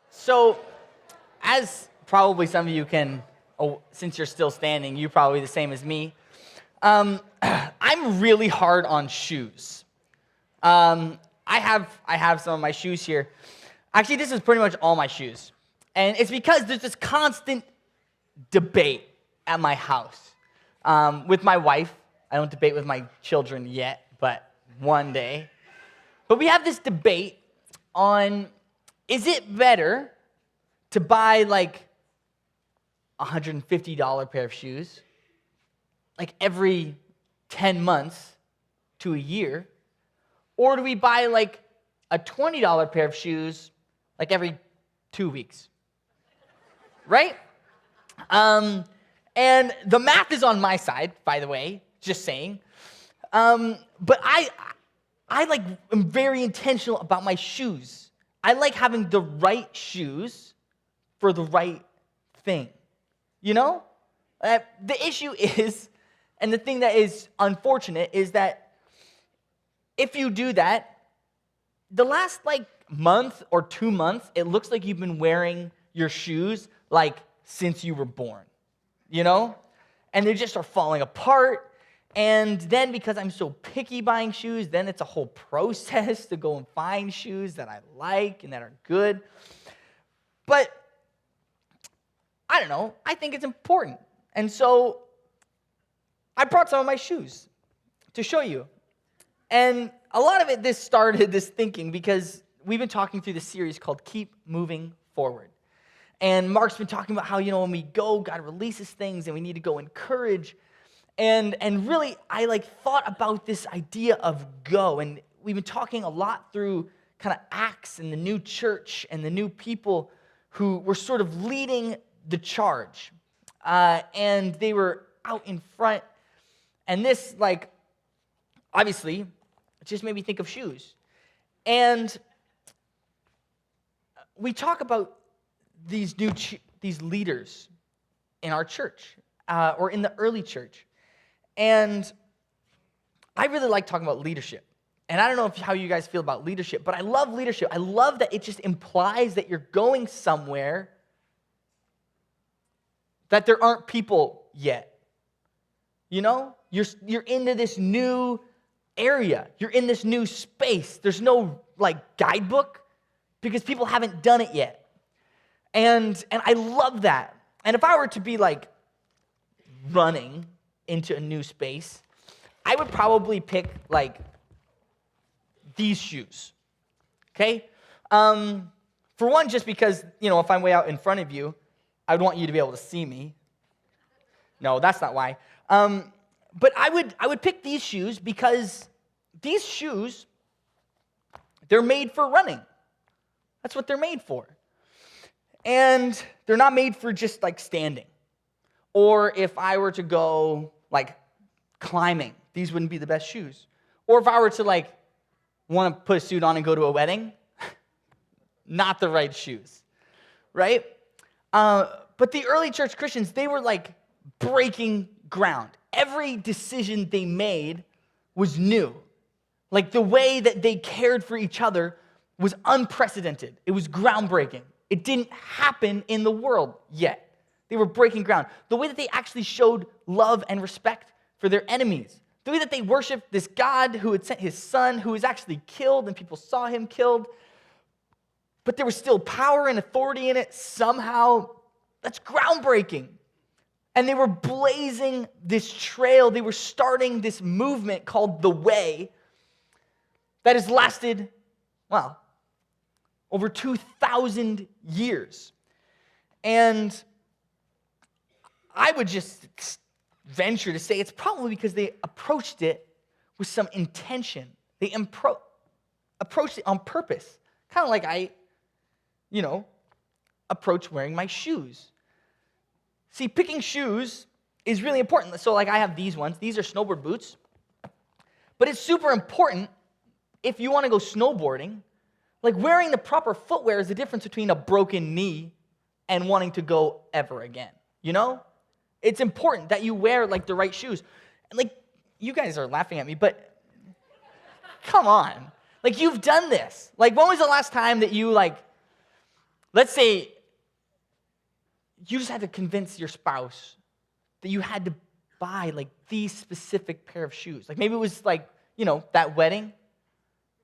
So, as probably some of you can, since you're still standing, you're probably the same as me. I'm really hard on shoes. I have some of my shoes here. Actually, this is pretty much all my shoes, and it's because there's this constant debate at my house with my wife. I don't debate with my children yet, but one day. But we have this debate on, is it better to buy like $150 pair of shoes like every 10 months to a year, or do we buy like a $20 pair of shoes like every 2 weeks? Right? And the math is on my side, by the way, just saying. But I like am very intentional about my shoes. I like having the right shoes for the right thing. You know? The issue is, and the thing that is unfortunate is that if you do that, the last like month or 2 months, it looks like you've been wearing your shoes like since you were born, you know? And they just are falling apart. And then because I'm so picky buying shoes, then it's a whole process to go and find shoes that I like and that are good. But I don't know, I think it's important. And so I brought some of my shoes to show you. And a lot of it, this thinking, because we've been talking through this series called Keep Moving Forward. And Mark's been talking about how, when we go, God releases things and we need to go encourage. And really, I thought about this idea of go. And we've been talking a lot through kind of Acts and the new church and the new people who were sort of leading the charge. And they were out in front. And this, obviously, it just made me think of shoes. And we talk about these leaders in our church or in the early church. And I really like talking about leadership. And I don't know how you guys feel about leadership, but I love leadership. I love that it just implies that you're going somewhere that there aren't people yet. You're into this new area. You're in this new space. There's no guidebook because people haven't done it yet. And I love that. And if I were to be running into a new space, I would probably pick these shoes. Okay? For one, just because, if I'm way out in front of you, I would want you to be able to see me. No, that's not why. But I would pick these shoes because these shoes, they're made for running. That's what they're made for. And they're not made for just standing. Or if I were to go climbing, these wouldn't be the best shoes. Or if I were to want to put a suit on and go to a wedding, not the right shoes, right? But the early church Christians, they were breaking ground. Every decision they made was new. The way that they cared for each other was unprecedented. It was groundbreaking. It didn't happen in the world yet. They were breaking ground. The way that they actually showed love and respect for their enemies. The way that they worshiped this God who had sent his son, who was actually killed, and people saw him killed. But there was still power and authority in it somehow. That's groundbreaking. And they were blazing this trail. They were starting this movement called the Way that has lasted, over 2,000 years. And I would just venture to say it's probably because they approached it with some intention. They approached it on purpose. Kind of like I, approach wearing my shoes. See, picking shoes is really important. So I have these ones. These are snowboard boots. But it's super important if you want to go snowboarding. Wearing the proper footwear is the difference between a broken knee and wanting to go ever again. It's important that you wear the right shoes. And you guys are laughing at me, but come on. You've done this. When was the last time that you let's say you just had to convince your spouse that you had to buy like these specific pair of shoes. Like maybe it was like, that wedding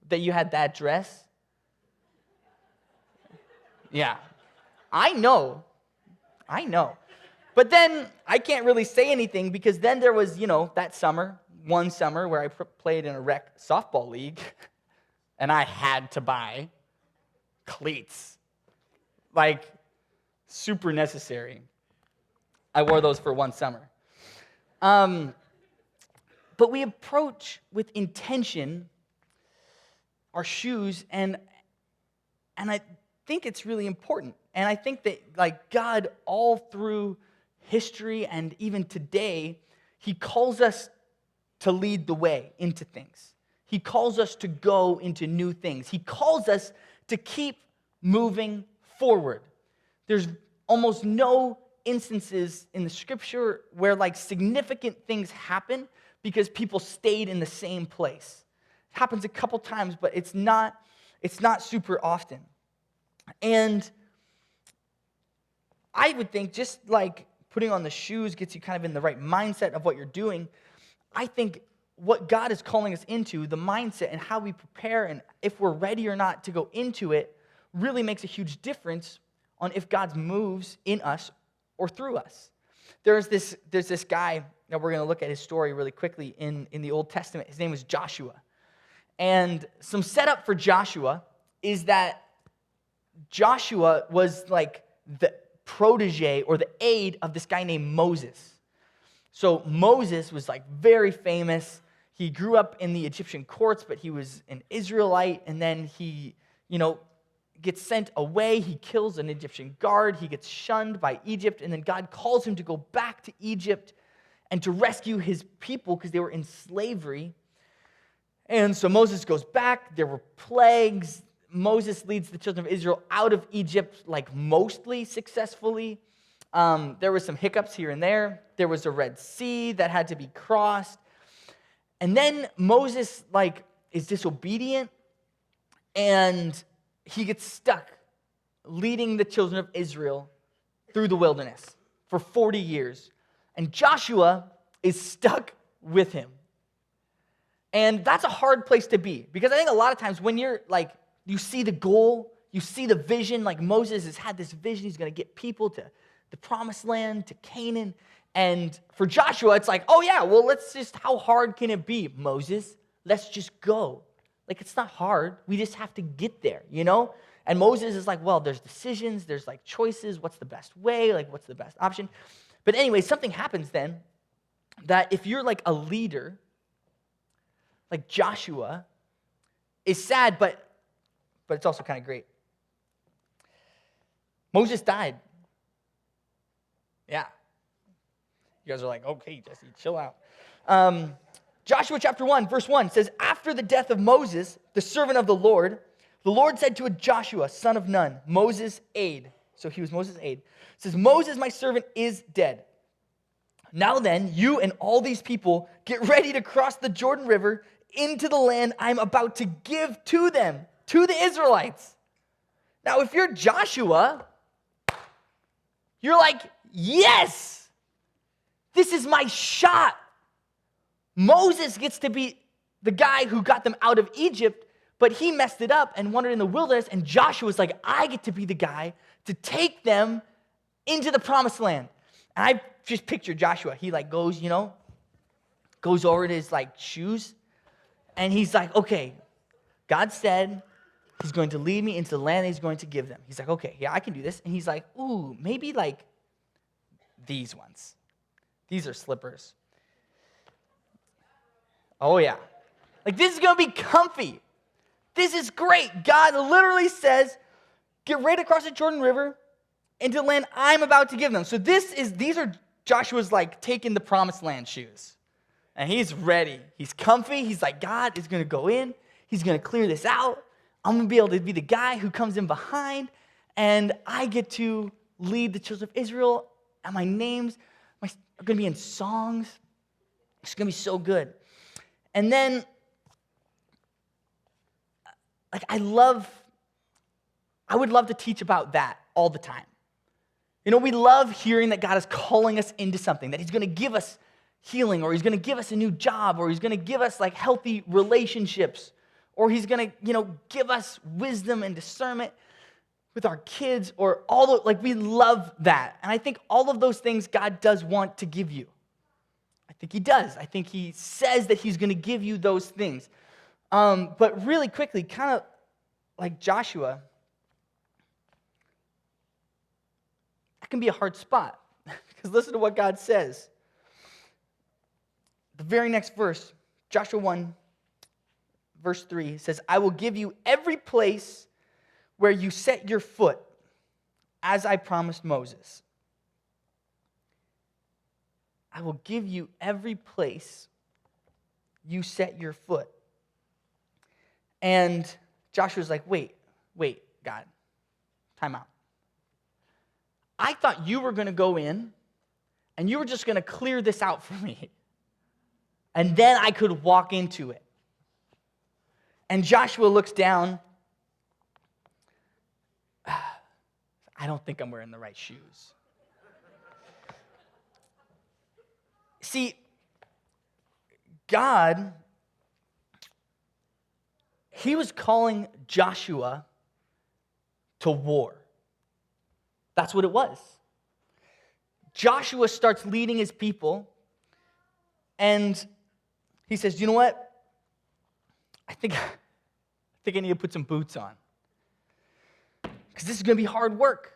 that you had that dress. Yeah, I know. But then I can't really say anything because then there was, that one summer where I played in a rec softball league and I had to buy cleats. Like, super necessary. I wore those for one summer. But we approach with intention our shoes, and I think it's really important. And I think that, like, God, all through history and even today, he calls us to lead the way into things. He calls us to go into new things. He calls us to keep moving forward. There's almost no instances in the scripture where like significant things happen because people stayed in the same place. It happens a couple times, but it's not super often. And I would think just like putting on the shoes gets you kind of in the right mindset of what you're doing. I think what God is calling us into, the mindset and how we prepare and if we're ready or not to go into it, really makes a huge difference on if God moves in us or through us. There's this guy that we're going to look at his story really quickly in the Old Testament. His name is Joshua. And some setup for Joshua is that Joshua was like the protege or the aide of this guy named Moses. So Moses was like very famous. He grew up in the Egyptian courts, but he was an Israelite, and then he, gets sent away. He kills an Egyptian guard. He gets shunned by Egypt, and then God calls him to go back to Egypt and to rescue his people because they were in slavery. And so Moses goes back. There were plagues. Moses leads the children of Israel out of Egypt, like mostly successfully. There were some hiccups here and there. There was a Red Sea that had to be crossed. And then Moses, is disobedient, and he gets stuck leading the children of Israel through the wilderness for 40 years. And Joshua is stuck with him. And that's a hard place to be, because I think a lot of times when you're you see the goal, you see the vision, like Moses has had this vision, he's going to get people to the promised land, to Canaan. And for Joshua, it's like, oh yeah, well, how hard can it be, Moses? Let's just go. It's not hard. We just have to get there, And Moses is like, well, there's decisions, there's choices. What's the best way? What's the best option? But anyway, something happens then that if you're a leader, like Joshua, is sad, but it's also kind of great. Moses died. Yeah. You guys are like, okay, Jesse, chill out. Joshua chapter 1, verse 1 says, after the death of Moses, the servant of the Lord said to Joshua, son of Nun, Moses' aide. So he was Moses' aide. It says, Moses, my servant, is dead. Now then, you and all these people get ready to cross the Jordan River into the land I'm about to give to them, to the Israelites. Now, if you're Joshua, you're like, yes, this is my shot. Moses gets to be the guy who got them out of Egypt, but he messed it up and wandered in the wilderness, and Joshua's like, I get to be the guy to take them into the promised land. And I just picture Joshua. He goes over to his shoes, and he's like, okay, God said he's going to lead me into the land he's going to give them. He's like, okay, yeah, I can do this. And he's like, ooh, maybe these ones. These are slippers. Oh, yeah. This is going to be comfy. This is great. God literally says, get ready to cross the Jordan River into the land I'm about to give them. So these are Joshua's taking the promised land shoes. And he's ready. He's comfy. He's like, God is going to go in. He's going to clear this out. I'm going to be able to be the guy who comes in behind. And I get to lead the children of Israel. And my name's going to be in songs. It's going to be so good. And then, I would love to teach about that all the time. You know, we love hearing that God is calling us into something, that he's going to give us healing, or he's going to give us a new job, or he's going to give us like healthy relationships, or he's going to, give us wisdom and discernment with our kids, or all the, we love that. And I think all of those things God does want to give you. I think he does. I think he says that he's going to give you those things. But really quickly, kind of like Joshua, that can be a hard spot. Because listen to what God says. The very next verse, Joshua 1, verse 3, says, I will give you every place where you set your foot, as I promised Moses. I will give you every place you set your foot. And Joshua's like, wait, God, time out. I thought you were going to go in and you were just going to clear this out for me. And then I could walk into it. And Joshua looks down. I don't think I'm wearing the right shoes. See, God, he was calling Joshua to war. That's what it was. Joshua starts leading his people, and he says, you know what? I think I need to put some boots on. Because this is going to be hard work.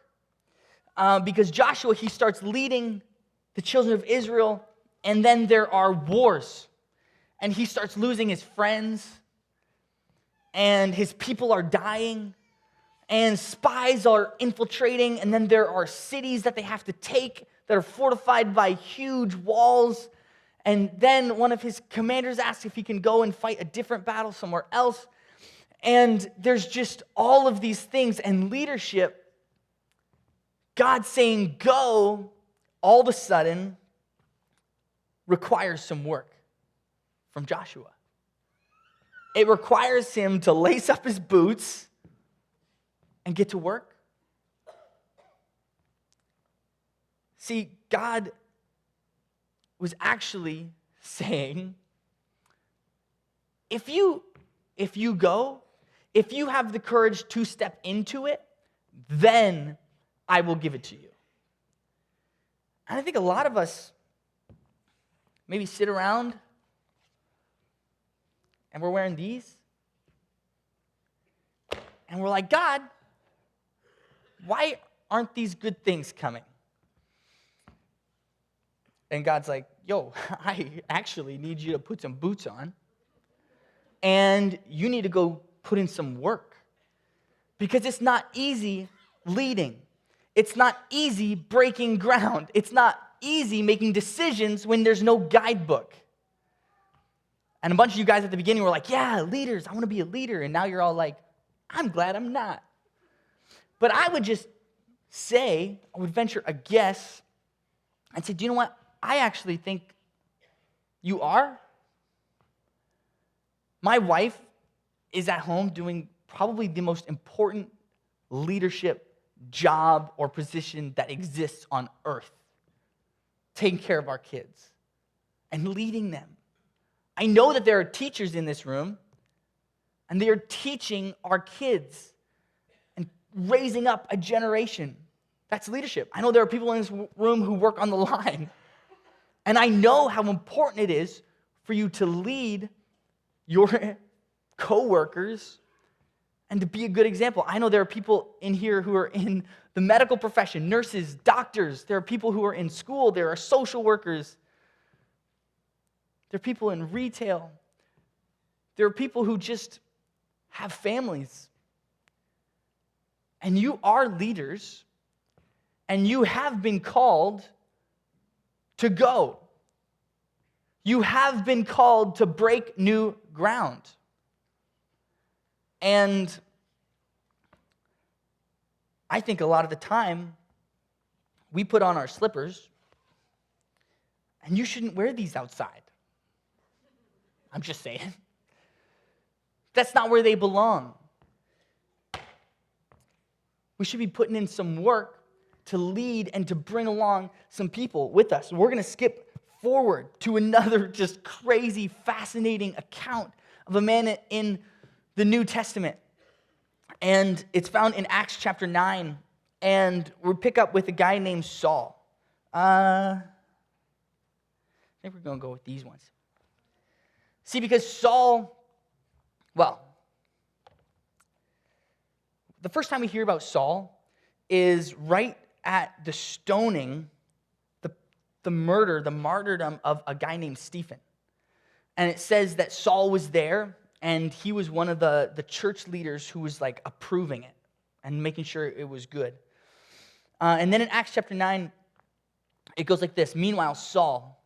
Because Joshua, he starts leading the children of Israel, and then there are wars. And he starts losing his friends, and his people are dying, and spies are infiltrating, and then there are cities that they have to take that are fortified by huge walls. And then one of his commanders asks if he can go and fight a different battle somewhere else. And there's just all of these things. And leadership, God saying go, all of a sudden requires some work from Joshua. It requires him to lace up his boots and get to work. See, God was actually saying, if you go, if you have the courage to step into it, then I will give it to you. And I think a lot of us maybe sit around and we're wearing these, and we're like, God, why aren't these good things coming? And God's like, yo, I actually need you to put some boots on, and you need to go put in some work. Because it's not easy leading. It's not easy breaking ground. It's not easy making decisions when there's no guidebook. And a bunch of you guys at the beginning were like, yeah, leaders, I want to be a leader. And now you're all like, I'm glad I'm not. But I would just say, I would venture a guess and say, do you know what? I actually think you are. My wife is at home doing probably the most important leadership job or position that exists on earth. Taking care of our kids and leading them. I know that there are teachers in this room, and they are teaching our kids and raising up a generation. That's leadership. I know there are people in this room who work on the line, and I know how important it is for you to lead your coworkers and to be a good example. I know there are people in here who are in the medical profession, nurses, doctors. There are people who are in school. There are social workers. There are people in retail. There are people who just have families. And you are leaders, and you have been called to go. You have been called to break new ground. And I think a lot of the time, we put on our slippers, and you shouldn't wear these outside. I'm just saying. That's not where they belong. we should be putting in some work to lead and to bring along some people with us. We're going to skip forward to another just crazy, fascinating account of a man in the New Testament. And it's found in Acts chapter 9. And we pick up with a guy named Saul. I think we're going to go with these ones. See, because Saul, well, the first time we hear about Saul is right at the stoning, the murder, the martyrdom of a guy named Stephen. And it says that Saul was there, and he was one of the church leaders who was like approving it and making sure it was good. And then in Acts chapter 9, it goes like this. Meanwhile, Saul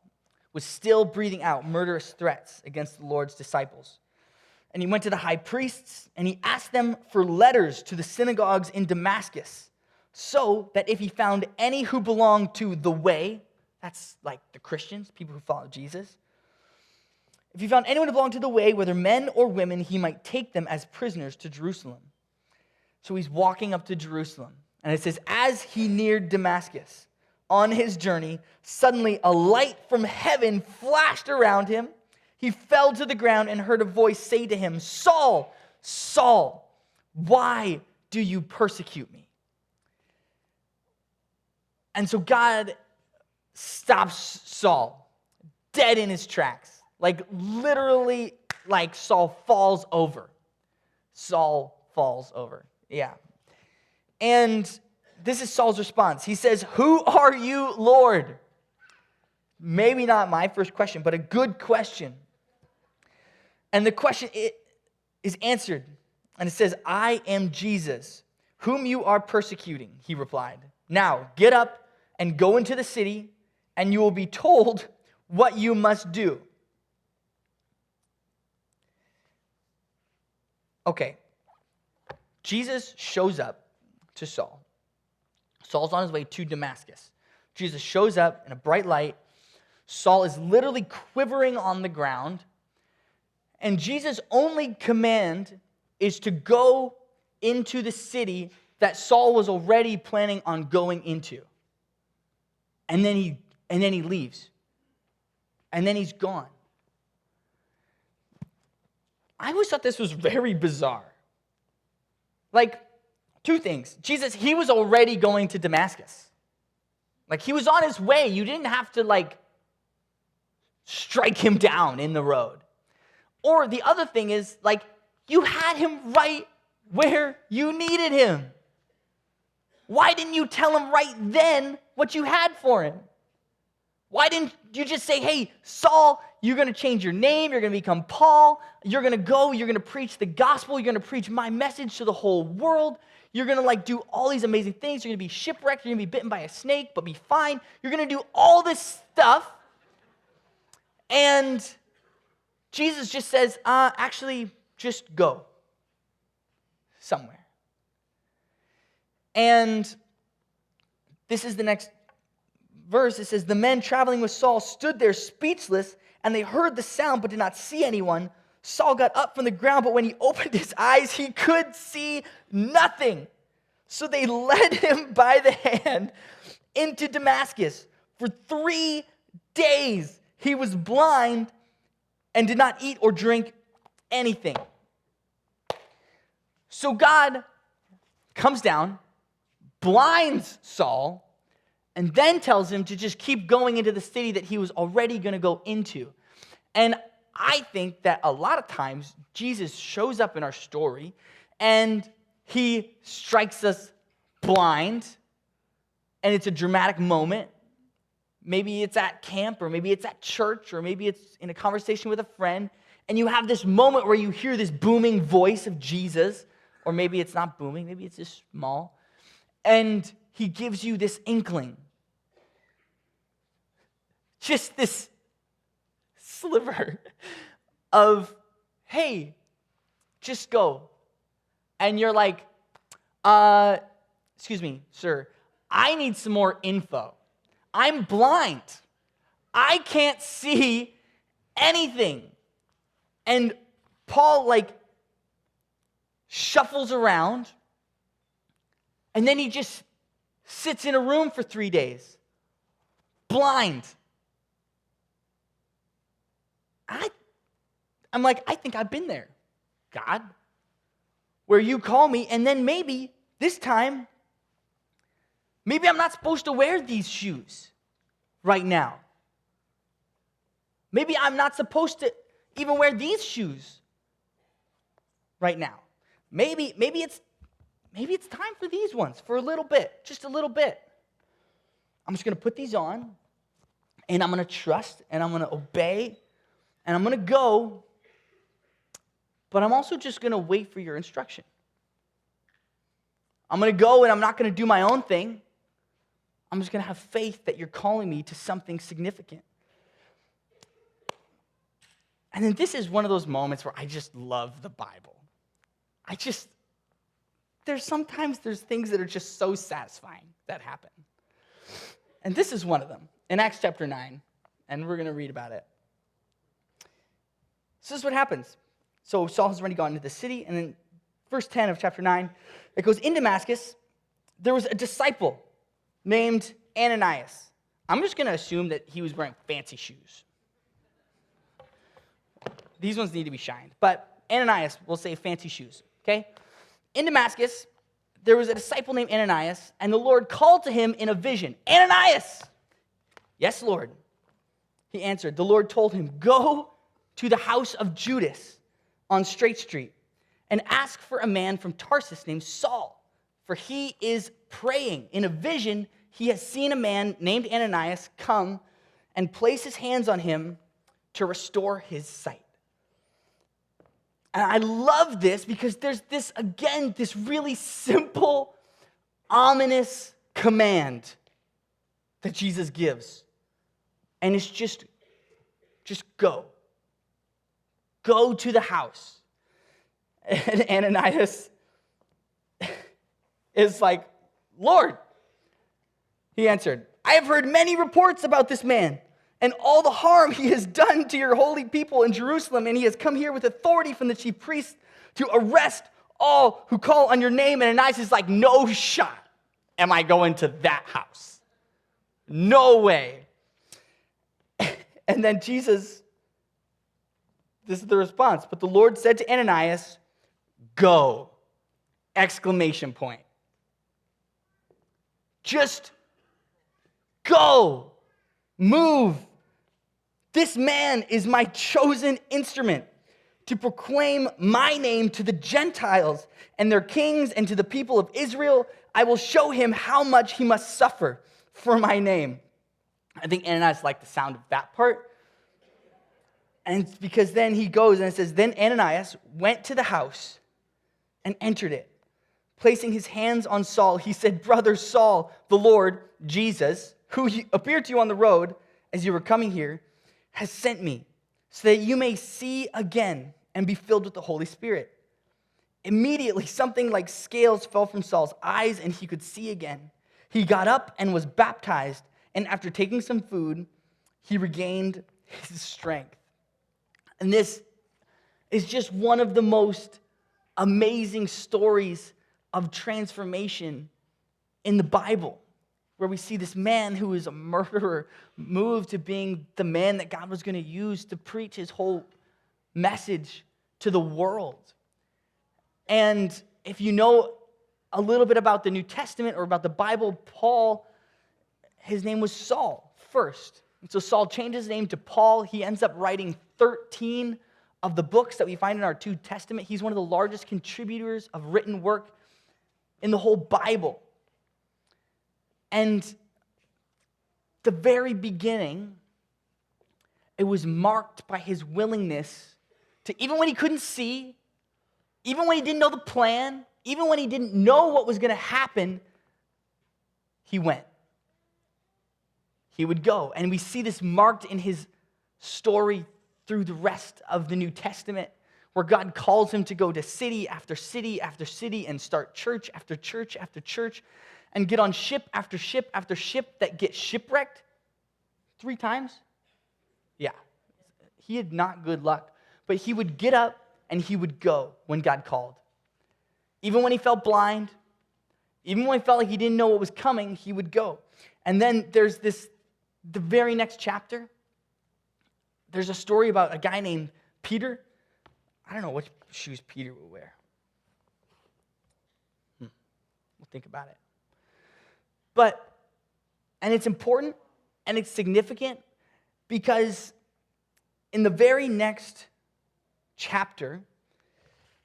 was still breathing out murderous threats against the Lord's disciples. And he went to the high priests, and he asked them for letters to the synagogues in Damascus, so that if he found any who belonged to the way, that's like the Christians, people who follow Jesus, if he found anyone who belonged to the way, whether men or women, he might take them as prisoners to Jerusalem. So he's walking up to Jerusalem. And it says, as he neared Damascus on his journey, suddenly a light from heaven flashed around him. He fell to the ground and heard a voice say to him, Saul, Saul, why do you persecute me? And so God stops Saul dead in his tracks. Like literally, like Saul falls over. Saul falls over. Yeah. And this is Saul's response. He says, who are you, Lord? Maybe not my first question, but a good question. And the question is answered. And it says, I am Jesus, whom you are persecuting, he replied. Now, get up and go into the city, and you will be told what you must do. Okay. Jesus shows up to Saul. Saul's on his way to Damascus. Jesus shows up in a bright light. Saul is literally quivering on the ground. And Jesus' only command is to go into the city that Saul was already planning on going into. And then he leaves. And then he's gone. I always thought this was very bizarre. Like, two things. Jesus, he was already going to Damascus. Like, he was on his way. You didn't have to, like, strike him down in the road. Or the other thing is, like, you had him right where you needed him. Why didn't you tell him right then what you had for him? Why didn't you just say, hey, Saul, you're going to change your name, you're going to become Paul, you're going to go, you're going to preach the gospel, you're going to preach my message to the whole world, you're going to like do all these amazing things, you're going to be shipwrecked, you're going to be bitten by a snake, but be fine, you're going to do all this stuff, and Jesus just says, actually, just go somewhere. And this is the next verse. It says, the men traveling with Saul stood there speechless, and they heard the sound but did not see anyone. Saul got up from the ground, but when he opened his eyes, he could see nothing. So they led him by the hand into Damascus. For 3 days he was blind and did not eat or drink anything. So God comes down, blinds Saul, and then tells him to just keep going into the city that he was already going to go into. And I think that a lot of times Jesus shows up in our story and he strikes us blind, and it's a dramatic moment. Maybe it's at camp, or maybe it's at church, or maybe it's in a conversation with a friend, and you have this moment where you hear this booming voice of Jesus, or maybe it's not booming, maybe it's just small, and he gives you this inkling. Just this sliver of, hey, just go. And you're like, excuse me, sir, I need some more info. I'm blind. I can't see anything. And Paul, like, shuffles around, And then he just sits in a room for 3 days, blind. I'm like, I think I've been there, God, where you call me, and then maybe this time, maybe I'm not supposed to wear these shoes right now. Maybe I'm not supposed to even wear these shoes right now. Maybe it's time for these ones for a little bit, just a little bit. I'm just going to put these on, and I'm going to trust, and I'm going to obey, and I'm going to go, but I'm also just going to wait for your instruction. I'm going to go, and I'm not going to do my own thing. I'm just going to have faith that you're calling me to something significant. And then this is one of those moments where I just love the Bible. There's things that are just so satisfying that happen. And this is one of them, in Acts chapter 9, and we're going to read about it. So this is what happens. So Saul has already gone into the city, and in verse 10 of chapter 9, it goes, in Damascus, there was a disciple named Ananias. I'm just going to assume that he was wearing fancy shoes. These ones need to be shined, but Ananias will say fancy shoes, okay? In Damascus, there was a disciple named Ananias, and the Lord called to him in a vision, Ananias! Yes, Lord. He answered. The Lord told him, go to the house of Judas on Straight Street and ask for a man from Tarsus named Saul, for he is praying. In a vision, he has seen a man named Ananias come and place his hands on him to restore his sight. And I love this because there's this really simple, ominous command that Jesus gives. And it's just go. Go to the house. And Ananias is like, Lord, he answered, I have heard many reports about this man and all the harm he has done to your holy people in Jerusalem, and he has come here with authority from the chief priests to arrest all who call on your name. And Ananias is like, no shot am I going to that house. No way. And then Jesus, this is the response, but the Lord said to Ananias, go! Exclamation point. Just go. Move. This man is my chosen instrument to proclaim my name to the Gentiles and their kings and to the people of Israel. I will show him how much he must suffer for my name. I think Ananias liked the sound of that part. And it's because then he goes and it says, then Ananias went to the house and entered it. Placing his hands on Saul, he said, brother Saul, the Lord, Jesus, who appeared to you on the road as you were coming here, has sent me so that you may see again and be filled with the Holy Spirit. Immediately, something like scales fell from Saul's eyes and he could see again. He got up and was baptized, and after taking some food, he regained his strength. And this is just one of the most amazing stories of transformation in the Bible, where we see this man who is a murderer moved to being the man that God was going to use to preach his whole message to the world. And if you know a little bit about the New Testament or about the Bible, Paul, his name was Saul first. And so Saul changed his name to Paul. He ends up writing 13 of the books that we find in our New Testament. He's one of the largest contributors of written work in the whole Bible. And the very beginning, it was marked by his willingness to, even when he couldn't see, even when he didn't know the plan, even when he didn't know what was going to happen, he went. He would go. And we see this marked in his story through the rest of the New Testament, where God calls him to go to city after city after city and start church after church after church and get on ship after ship after ship that get shipwrecked 3 times. Yeah, he had not good luck, but he would get up and he would go when God called. Even when he felt blind, Even when he felt like he didn't know what was coming, he would go. And then there's the very next chapter, there's a story about a guy named Peter. I don't know what shoes Peter would wear. We'll think about it. And it's important and it's significant because in the very next chapter,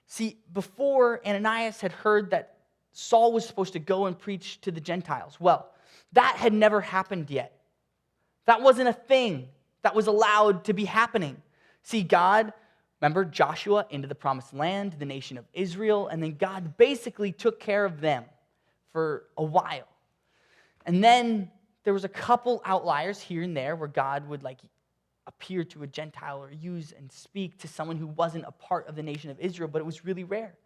see, before Ananias had heard that Saul was supposed to go and preach to the Gentiles. Well, that had never happened yet. That wasn't a thing that was allowed to be happening. See, God, remember Joshua into the promised land, the nation of Israel, and then God basically took care of them for a while. And then there was a couple outliers here and there where God would appear to a Gentile or use and speak to someone who wasn't a part of the nation of Israel, but it was really rare.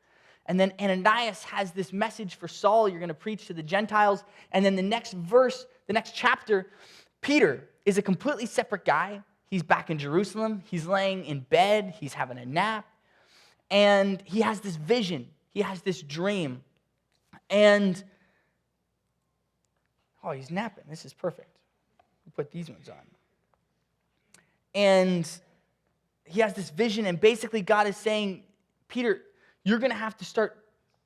And then Ananias has this message for Saul, you're going to preach to the Gentiles. And then the next verse, the next chapter, Peter is a completely separate guy. He's back in Jerusalem. He's laying in bed. He's having a nap. And he has this vision. He has this dream. And, he's napping. This is perfect. We'll put these ones on. And he has this vision, and basically God is saying, Peter, you're going to have to start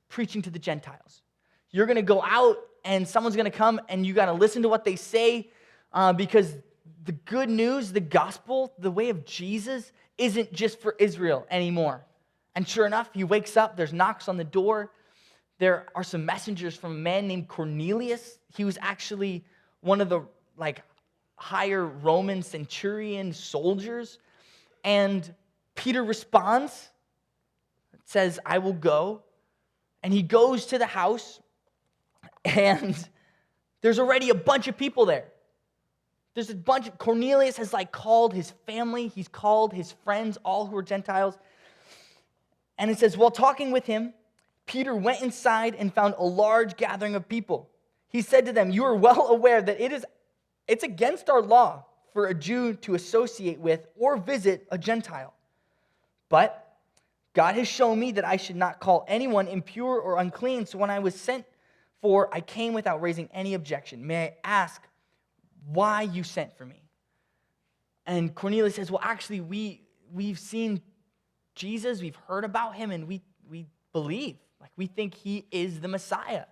preaching to the Gentiles. You're going to go out, and someone's going to come, and you got to listen to what they say, because the good news, the gospel, the way of Jesus isn't just for Israel anymore. And sure enough, he wakes up, there's knocks on the door. There are some messengers from a man named Cornelius. He was actually one of the higher Roman centurion soldiers. And Peter responds, says, I will go. And he goes to the house, and there's already a bunch of people there. There's a bunch of, Cornelius has called his family, he's called his friends, all who are Gentiles. And it says, while talking with him, Peter went inside and found a large gathering of people. He said to them, you are well aware that it's against our law for a Jew to associate with or visit a Gentile. But God has shown me that I should not call anyone impure or unclean, so when I was sent for, I came without raising any objection. May I ask why you sent for me? And Cornelius says, well, actually, we've seen Jesus, we've heard about him, and we believe. We think he is the Messiah.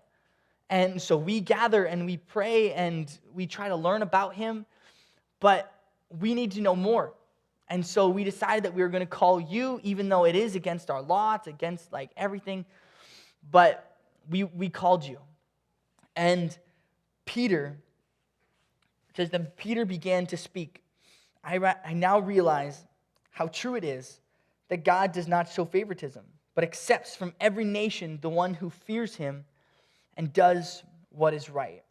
And so we gather and we pray and we try to learn about him, but we need to know more. And so we decided that we were going to call you, even though it is against our law, it's against everything, but we called you. And Peter, it says that Peter began to speak. I now realize how true it is that God does not show favoritism, but accepts from every nation the one who fears him and does what is right.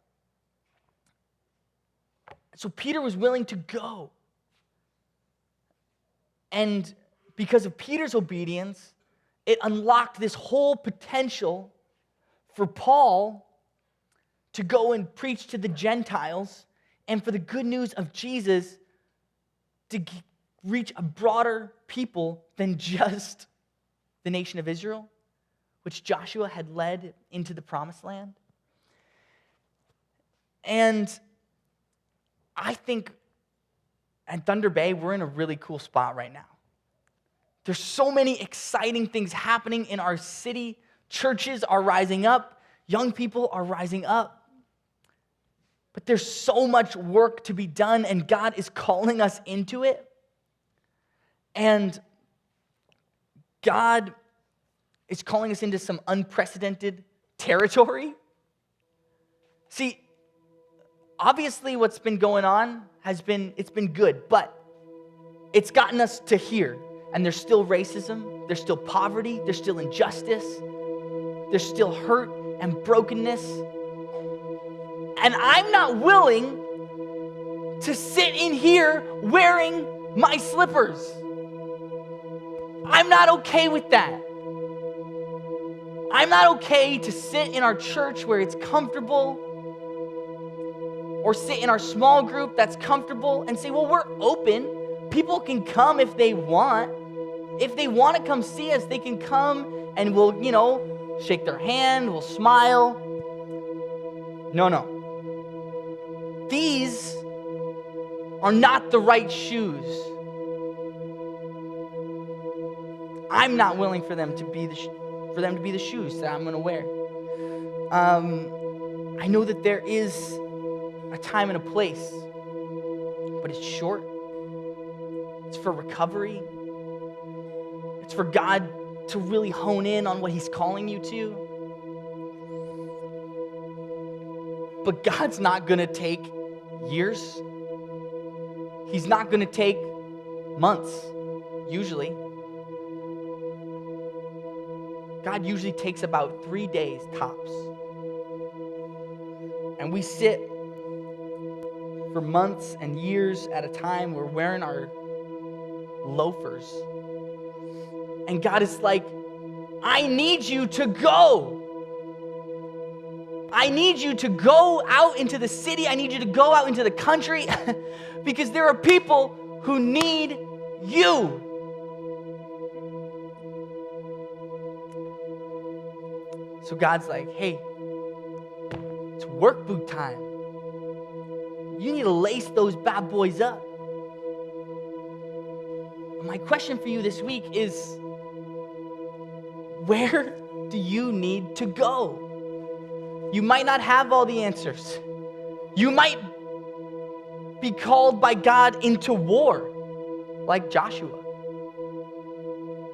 So Peter was willing to go. And because of Peter's obedience, it unlocked this whole potential for Paul to go and preach to the Gentiles and for the good news of Jesus to reach a broader people than just the nation of Israel, which Joshua had led into the promised land. And I think at Thunder Bay, we're in a really cool spot right now. There's so many exciting things happening in our city. Churches are rising up. Young people are rising up. But there's so much work to be done, and God is calling us into it. And God is calling us into some unprecedented territory. See, obviously what's been going on it's been good, but it's gotten us to here. And there's still racism, there's still poverty, there's still injustice, there's still hurt and brokenness. And I'm not willing to sit in here wearing my slippers. I'm not okay with that. I'm not okay to sit in our church where it's comfortable or sit in our small group that's comfortable and say, well, we're open. People can come if they want. If they want to come see us, they can come and we'll, shake their hand, we'll smile. No. These are not the right shoes. I'm not willing for them to be the shoes that I'm going to wear. I know that there is a time and a place, but it's short. It's for recovery. It's for God to really hone in on what he's calling you to. But God's not going to take years. He's not going to take months, usually. God usually takes about 3 days tops. And we sit for months and years at a time. We're wearing our loafers. And God is like, I need you to go. I need you to go out into the city. I need you to go out into the country because there are people who need you. So God's like, hey, it's work boot time. You need to lace those bad boys up. My question for you this week is, where do you need to go? You might not have all the answers. You might be called by God into war, like Joshua.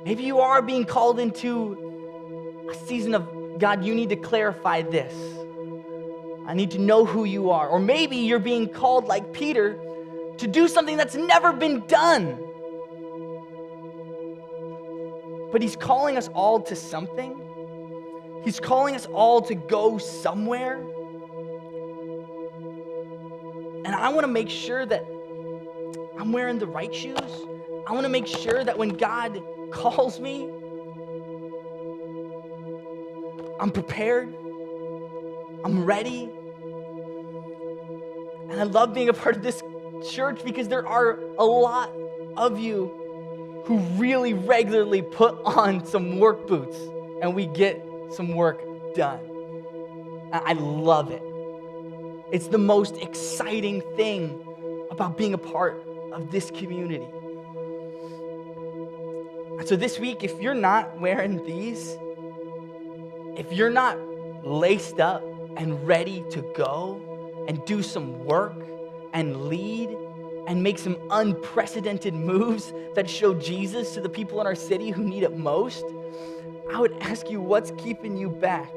Maybe you are being called into a season of, God, you need to clarify this. I need to know who you are. Or maybe you're being called, like Peter, to do something that's never been done. But he's calling us all to something. He's calling us all to go somewhere. And I want to make sure that I'm wearing the right shoes. I want to make sure that when God calls me, I'm prepared. I'm ready. And I love being a part of this church because there are a lot of you who really regularly put on some work boots and we get some work done. I love it. It's the most exciting thing about being a part of this community. So this week, if you're not wearing these, if you're not laced up and ready to go and do some work and lead and make some unprecedented moves that show Jesus to the people in our city who need it most, I would ask you, what's keeping you back?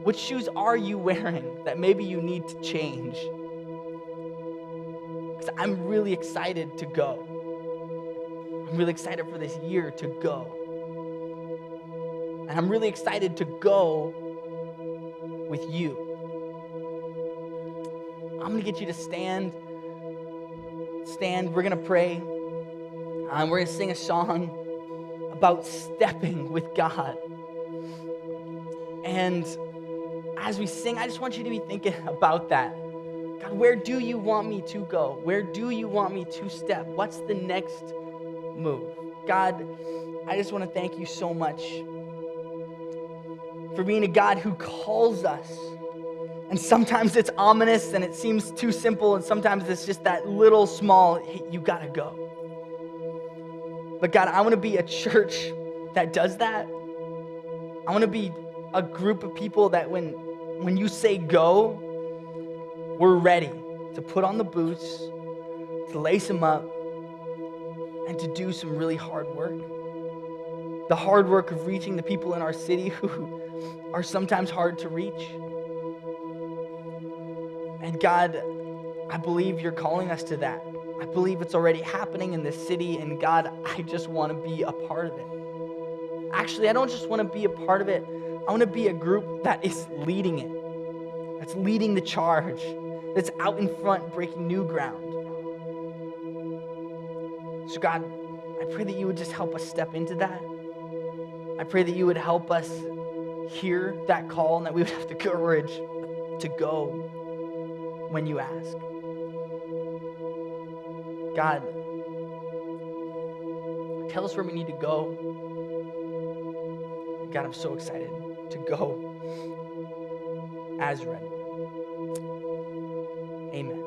What shoes are you wearing that maybe you need to change? Because I'm really excited to go. I'm really excited for this year to go. And I'm really excited to go with you. I'm going to get you to stand. We're going to pray. We're going to sing a song about stepping with God. And as we sing, I just want you to be thinking about that. God, where do you want me to go? Where do you want me to step? What's the next move? God, I just want to thank you so much for being a God who calls us. And sometimes it's ominous and it seems too simple, and sometimes it's just that little small, hey, you gotta go. But God, I want to be a church that does that. I want to be a group of people that when you say go, we're ready to put on the boots, to lace them up, and to do some really hard work. The hard work of reaching the people in our city who are sometimes hard to reach. And God, I believe you're calling us to that. I believe it's already happening in this city, and God, I just want to be a part of it. Actually, I don't just want to be a part of it. I want to be a group that is leading it, that's leading the charge, that's out in front breaking new ground. So God, I pray that you would just help us step into that. I pray that you would help us hear that call and that we would have the courage to go when you ask. God, tell us where we need to go. God, I'm so excited to go. as Redwood. Amen.